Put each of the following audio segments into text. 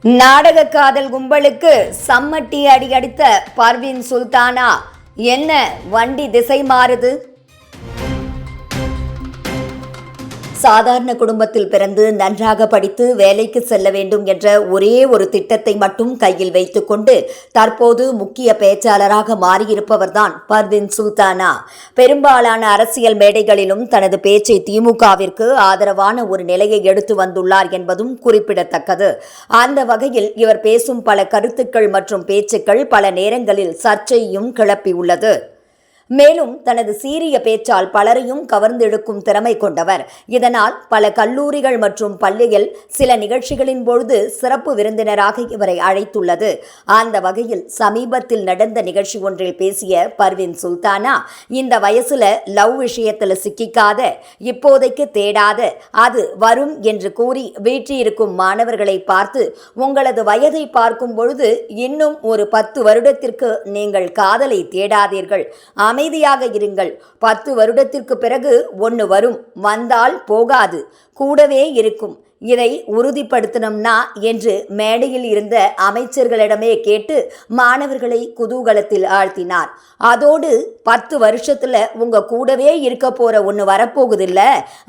நாடக காதல் கும்பலுக்கு சம்மட்டி அடி அடித்த பர்வீன் சுல்தானா என்ன வண்டி திசை மாறுது? சாதாரண குடும்பத்தில் பிறந்து நன்றாக படித்து வேலைக்கு செல்ல வேண்டும் என்ற ஒரே ஒரு திட்டத்தை மட்டும் கையில் வைத்துக்கொண்டு தற்போது முக்கிய பேச்சாளராக மாறியிருப்பவர்தான் பர்வீன் சுல்தானா. பெரும்பாலான அரசியல் மேடைகளிலும் தனது பேச்சை திமுகவிற்கு ஆதரவான ஒரு நிலையை எடுத்து வந்துள்ளார் என்பதும் குறிப்பிடத்தக்கது. அந்த வகையில் இவர் பேசும் பல கருத்துக்கள் மற்றும் பேச்சுக்கள் பல நேரங்களில் சர்ச்சையும் கிளப்பியுள்ளது. மேலும் தனது சீரிய பேச்சால் பலரையும் கவர்ந்தெடுக்கும் திறமை கொண்டவர். இதனால் பல கல்லூரிகள் மற்றும் பள்ளியில் சில நிகழ்ச்சிகளின் பொழுது சிறப்பு விருந்தினராக இவரை அழைத்துள்ளது. அந்த வகையில் சமீபத்தில் நடந்த நிகழ்ச்சி ஒன்றில் பேசிய பர்வீன் சுல்தானா, இந்த வயசுல லவ் விஷயத்தில் சிக்கிக்காத, இப்போதைக்கு தேடாத, அது வரும் என்று கூறி வீற்றிருக்கும் மாணவர்களை பார்த்து, உங்களது வயதை பார்க்கும் பொழுது இன்னும் ஒரு 10 வருடத்திற்கு நீங்கள் காதலை தேடாதீர்கள், அமைதியாக இருங்கள், 10 வருடத்திற்கு பிறகு ஒன்று வரும், வந்தால் போகாது, கூடவே இருக்கும், இதை உறுதிப்படுத்தணும்னா என்று மேடையில் இருந்த அமைச்சர்களிடமே கேட்டு மாணவர்களை குதூகலத்தில் ஆழ்த்தினார். அதோடு 10 வருஷத்துல உங்க கூடவே இருக்க போற ஒன்று வரப்போகுதில்ல,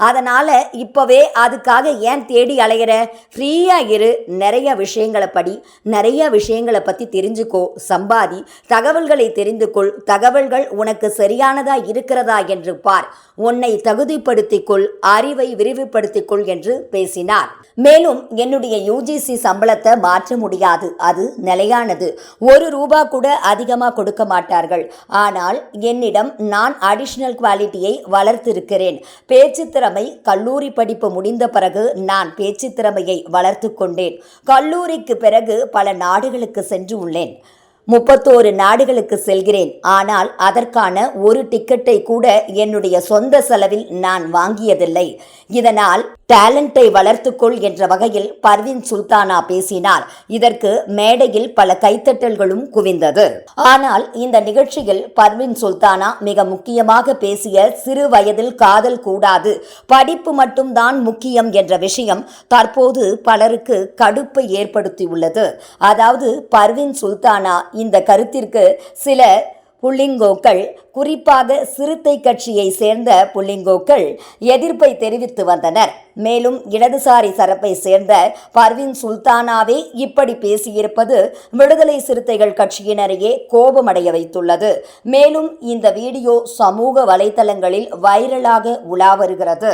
அதனால இப்பவே அதுக்காக ஏன் தேடி அலையிற, ஃப்ரீயா இரு, நிறைய விஷயங்களை படி, நிறைய விஷயங்களை பத்தி தெரிஞ்சுக்கோ, சம்பாதி, தகவல்களை தெரிந்து கொள், தகவல்கள் உனக்கு சரியானதா இருக்கிறதா என்று பார், உன்னை தகுதிப்படுத்திக் கொள், அறிவை விரிவுபடுத்திக் கொள் என்று பேசினார். மேலும் என்னுடைய UGC சம்பளத்தை மாற்ற முடியாது, அது நிலையானது, ₹1 கூட அதிகமாக கொடுக்க மாட்டார்கள், ஆனால் என்னிடம் நான் அடிஷனல் குவாலிட்டியை வளர்த்திருக்கிறேன். பேச்சு திறமை கல்லூரி படிப்பு முடிந்த பிறகு நான் பேச்சு திறமையை வளர்த்து கொண்டேன். கல்லூரிக்கு பிறகு பல நாடுகளுக்கு சென்று உள்ளேன். 31 நாடுகளுக்கு செல்கிறேன். ஆனால் அதற்கான ஒரு டிக்கெட்டை கூட என்னுடைய சொந்த செலவில் நான் வாங்கியதில்லை. இதனால் டேலண்டை வளர்த்துக்கொள் என்ற வகையில் பர்வீன் சுல்தானா பேசினார். இதற்கு மேடையில் பல கைத்தட்டல்களும் குவிந்தது. ஆனால் இந்த நிகழ்ச்சியில் பர்வீன் சுல்தானா மிக முக்கியமாக பேசிய சிறு வயதில் காதல் கூடாது, படிப்பு மட்டும்தான் முக்கியம் என்ற விஷயம் தற்போது பலருக்கு கடுப்பை ஏற்படுத்தியுள்ளது. அதாவது பர்வீன் சுல்தானா இந்த கருத்திற்கு சில புள்ளிங்கோக்கள், குறிப்பாக சிறுத்தை கட்சியை சேர்ந்த புள்ளிங்கோக்கள் எதிர்ப்பை தெரிவித்து வந்தனர். மேலும் இடதுசாரி தரப்பை சேர்ந்த பர்வீன் சுல்தானாவே இப்படி பேசியிருப்பது விடுதலை சிறுத்தைகள் கட்சியினரையே கோபமடைய வைத்துள்ளது. மேலும் இந்த வீடியோ சமூக வலைதளங்களில் வைரலாக உலா வருகிறது.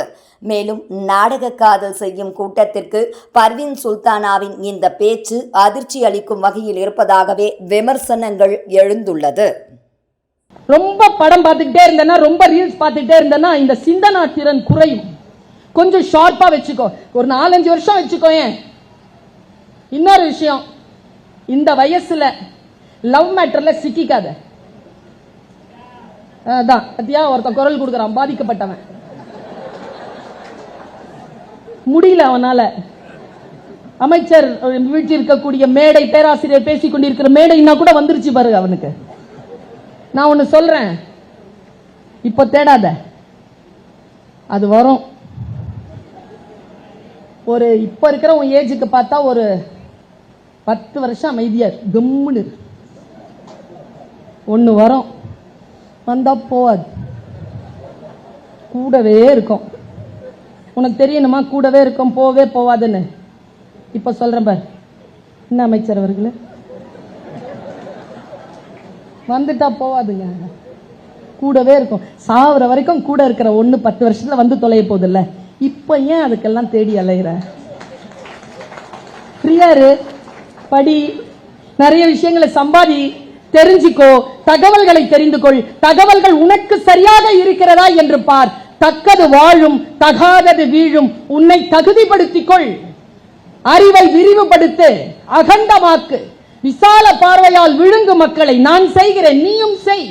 மேலும் நாடக காதல் செய்யும் கூட்டத்திற்கு பர்வீன் சுல்தானாவின் இந்த பேச்சு அதிர்ச்சி அளிக்கும் வகையில் இருப்பதாகவே விமர்சனங்கள் எழுந்துள்ளது. ரொம்ப படம் பார்த்துக்கிட்டே இருந்தேன்னா, ரொம்ப ரீல்ஸ் பார்த்துக்கிட்டே இருந்தேன்னா இந்த சிந்தனா திறன் குறையும். கொஞ்சம் ஷார்ப்பா வச்சுக்கோ, ஒரு 4-5 வருஷம் வச்சுக்கோ. இன்னொரு விஷயம், இந்த வயசுல லவ் மேட்டர்ல சிக்கிக்காத. அதான் பத்தியா ஒருத்த குரல் கொடுக்கறான், பாதிக்கப்பட்டவன், முடியல அவனால. அமைச்சர் வீட்டில் இருக்கக்கூடிய மேடை, பேராசிரியர் பேசிக் கொண்டிருக்கிற மேடைன்னா கூட வந்துருச்சு பாரு அவனுக்கு. நான் ஒன்னு சொல்றேன், இப்ப தேடாத, அது வரும். ஒரு இப்ப இருக்கிற உன் ஏஜுக்கு பார்த்தா ஒரு 10 வருஷம் அமைதியா கம்முன்னு ஒன்னு வரும், வந்தா போவாது, கூடவே இருக்கும். உனக்கு தெரியணுமா கூடவே இருக்கும் போவே போவாதுன்னு? இப்ப சொல்றேன் பார். என்ன அமைச்சர் அவர்களே, வந்துட்டா போவாதுங்க, கூடவே இருக்கும். சாவர வரைக்கும் கூட இருக்கிற ஒண்ணு 10 வருஷத்துல வந்து தொலைய போகுது இல்ல. இப்ப ஏன் அதுக்கெல்லாம் தேடி அலையிற? ஃப்ரீயாரு, படி, நிறைய விஷயங்களை சம்பாதி, தெரிஞ்சுக்கோ, தகவல்களை தெரிந்து கொள், தகவல்கள் உனக்கு சரியாக இருக்கிறதா என்று பார். தக்கது வாழும், தகாதது வீழும், உன்னை தகுதிப்படுத்திக் கொள், அறிவை விரிவுபடுத்து, அகண்டமாக்கு, விசால பார்வையால் விழுங்கு மக்களை. நான் செய்கிறேன், நீயும் செய்.